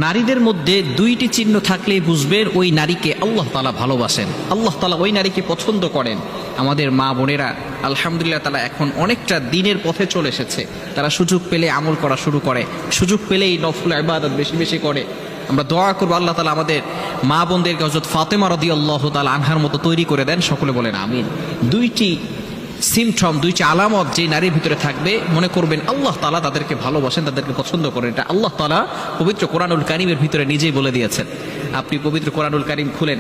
নারীদের মধ্যে দুইটি চিহ্ন থাকলেই বুঝবেন ওই নারীকে আল্লাহ তাআলা ভালোবাসেন, আল্লাহ তাআলা ওই নারীকে পছন্দ করেন। আমাদের মা বোনেরা আলহামদুলিল্লাহ তাআলা এখন অনেকটা দিনের পথে চলে এসেছে। তারা সুযোগ পেলে আমল করা শুরু করে, সুযোগ পেলেই নফল ইবাদত বেশি বেশি করে। আমরা দোয়া করবো আল্লাহ তাআলা আমাদের মা বোনদেরকে হযরত ফাতেমা রাদিয়াল্লাহু তাআলা আনহার মতো তৈরি করে দেন। সকলে বলেন আমিন। দুইটি সিমটম, দুইটি আলামত যে নারীর ভিতরে থাকবে, মনে করবেন আল্লাহ তাআলা তাদেরকে ভালোবাসেন, তাদেরকে পছন্দ করেন। এটা আল্লাহ তাআলা পবিত্র কোরআনুল কারীমের ভিতরে নিজেই বলে দিয়েছেন। আপনি পবিত্র কোরআনুল কারীম খুলেন,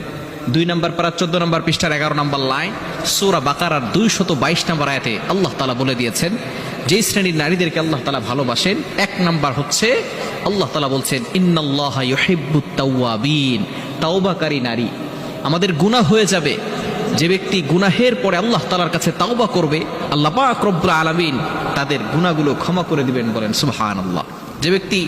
2 নম্বর পারা 14 নম্বর পৃষ্ঠার 11 নম্বর লাইন, সূরা বাকারার 222 নম্বর আয়াতে আল্লাহ তাআলা বলে দিয়েছেন যেই শ্রেণীর নারীদেরকে আল্লাহ তাআলা ভালোবাসেন। 1 নম্বর হচ্ছে আল্লাহ তাআলা বলছেন ইন্নাল্লাহা ইউহিব্বুত তাওয়াবিন, তাওবাকারী নারী। আমাদের গুনাহ হয়ে যাবে, যে ব্যক্তি গুনাহের পরে আল্লাহ তাআলার কাছে তাওবা করবে, আল্লাহ পাক রব্বুল আলামিন তাদের গুনাহগুলো ক্ষমা করে দিবেন। বলেন সুবহানাল্লাহ। যে ব্যক্তি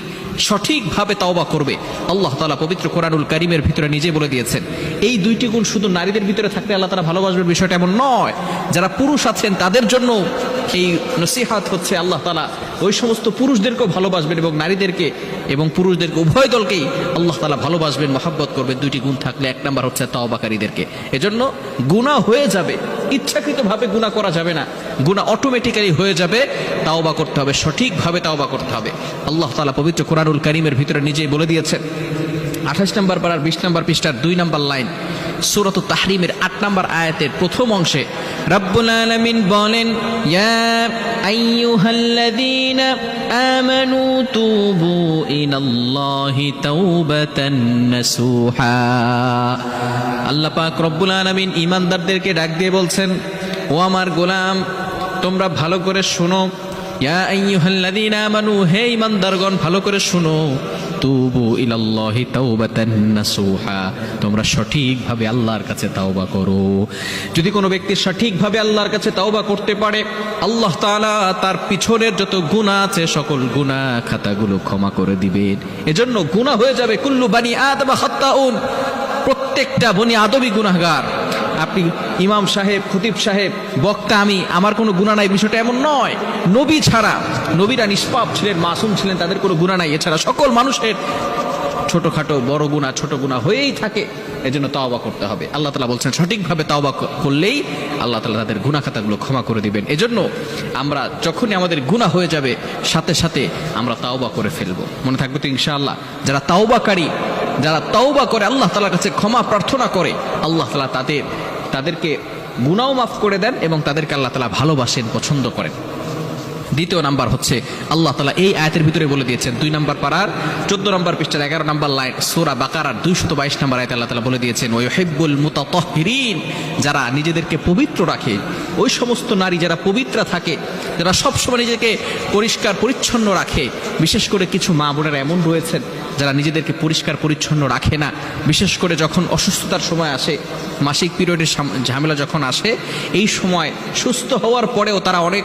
সঠিকভাবে তাওবা করবে, আল্লাহ তাআলা পবিত্র কোরআনুল কারীমের ভিতরে নিজে বলে দিয়েছেন এই দুইটি গুণ শুধু নারীদের ভিতরে থাকলে আল্লাহ তাআলা ভালোবাসবেন, বিষয়টা এমন নয়। যারা পুরুষ আছেন তাদের জন্য এই নসিহত হচ্ছে, আল্লাহ তাআলা ওই সমস্ত পুরুষদেরকেও ভালোবাসবেন এবং নারীদেরকে এবং পুরুষদেরকে উভয় দলকেই আল্লাহ তাআলা ভালোবাসবেন, মহব্বত করবেন। দুইটি গুণ থাকলে 1 নম্বর হচ্ছে তাওবাকারীদেরকে। এজন্য গুনাহ হয়ে যাবে, ইচ্ছাকৃতভাবে গুনাহ করা যাবে না, গুনাহ অটোমেটিক্যালি হয়ে যাবে। তাওবা করতে হবে, সঠিকভাবে তাওবা করতে হবে। আল্লাহ তাআলা পবিত্র কোরআনুল কারীমের ভিতরে নিজেই বলে দিয়েছেন 28 নম্বর পারার 20 নম্বর পৃষ্ঠার 2 নম্বর লাইন, সূরাতুত তাহরিমের 8 নম্বর আয়াতের প্রথম অংশে রব্বুল আলামিন বলেন ইয়া আইয়ুহাল্লাযীনা আমানু তুবু ইলাল্লাহি তাওবাতান নাসুহা। আল্লাহ পাক রব্বুল আলামিন ঈমানদারদেরকে ডাক দিয়ে বলছেন, ও আমার গোলাম, তোমরা ভালো করে শোনো। ইয়া আইয়ুহাল্লাযীনা আমানু, হে ঈমানদারগণ ভালো করে শোনো। তুবু ইলাল্লাহি তাওবাতান নাসুহা, তোমরা সঠিকভাবে আল্লাহর কাছে তাওবা করো। যদি কোনো ব্যক্তি সঠিকভাবে আল্লাহর কাছে তাওবা করতে পারে, আল্লাহ তাআলা তার পিছনের যত গুনাহ আছে সকল গুনাহ খাতাগুলো ক্ষমা করে দিবেন। এজন্য গুনাহ হয়ে যাবে। কুল্লু বানি আদম খাত্তাউন, প্রত্যেকটা বনি আদমই গুনাহগার। আপনি ইমাম সাহেব, খতিব সাহেব, বক্তা, আমার কোনো গুনাহ নাই, বিষয়টা এমন নয়। নবী ছাড়া, নবীরা নিষ্পাপ ছিলেন, মাসুম ছিলেন, তাদের কোনো গুনাহ নাই। এছাড়া সকল মানুষের ছোটখাটো বড় গুনাহ, ছোট গুনাহ হয়েই থাকে। এজন্য তাওবা করতে হবে। আল্লাহ তাআলা বলছেন সঠিকভাবে তাওবা করলেই আল্লাহ তাআলা তাদের গুনাহ খাতাগুলো ক্ষমা করে দিবেন। এজন্য আমরা যখনই আমাদের গুনাহ হয়ে যাবে, সাথে সাথে আমরা তাওবা করে ফেলবো। মনে থাকবে তো ইনশাআল্লাহ। যারা তাওবাকারী, যারা তাওবা করে আল্লাহ তাআলার কাছে ক্ষমা প্রার্থনা করে, আল্লাহ তাআলা তাদেরকে গুনাহও মাফ করে দেন এবং তাদেরকে আল্লাহ তাআলা ভালোবাসেন, পছন্দ করেন। দ্বিতীয় নাম্বার হচ্ছে আল্লাহ তাআলা এই আয়াতের ভিতরে বলে দিয়েছেন 2 নম্বর পারার 14 নম্বর পৃষ্ঠার 11 নম্বর লাইন, সূরা বাকারার 222 নম্বর আয়াতে আল্লাহ তাআলা বলে দিয়েছেন ওয়া ইউহিব্বুল মুতাতাহহিরিন, যারা নিজেদেরকে পবিত্র রাখে, ওই সমস্ত নারী যারা পবিত্র থাকে, যারা সবসময় নিজেকে পরিষ্কার পরিচ্ছন্ন রাখে। বিশেষ করে কিছু মা বোনেরা এমন রয়েছেন যারা নিজেদেরকে পরিষ্কার পরিচ্ছন্ন রাখে না। বিশেষ করে যখন অসুস্থতার সময় আসে, মাসিক পিরিয়ডের ঝামেলা যখন আসে, এই সময় সুস্থ হওয়ার পরেও তারা অনেক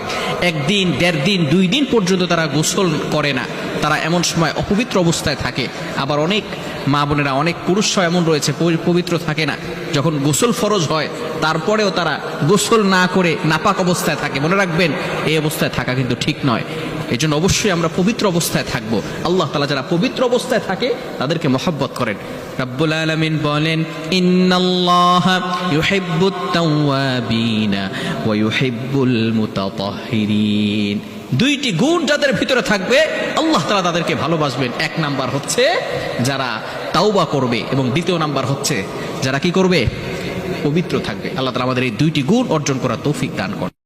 1 দিন, 1.5 দিন, 2 দিন পর্যন্ত তারা গোসল করে না। তারা এমন সময় অপবিত্র অবস্থায় থাকে। আবার অনেক মা বোনেরা, অনেক পুরুষরা এমন রয়েছে পবিত্র থাকে না। যখন গোসল ফরজ হয় তারপরেও তারা গোসল না করে নাপাক অবস্থায় থাকে। মনে রাখবেন, এই অবস্থায় থাকা কিন্তু ঠিক নয়। এই জন্য অবশ্যই আমরা পবিত্র অবস্থায় থাকবো। আল্লাহ তাআলা যারা পবিত্র অবস্থায় থাকে তাদেরকে মহব্বত করেন। রব্বুল আলামিন বলেন ইন্নাল্লাহা ইউহিব্বুত তাওয়াবিনা ওয়া ইউহিব্বুল মুতাতাহহিরিন। দুইটি গুণ যাদের ভিতরে থাকবে, আল্লাহ তাআলা তাদেরকে ভালোবাসবেন। 1 নাম্বার হচ্ছে যারা তাওবা করবে এবং 2 নাম্বার হচ্ছে যারা কি করবে, পবিত্র থাকবে। আল্লাহ তাআলা আমাদের এই দুইটি গুণ অর্জন করার তৌফিক দান করেন।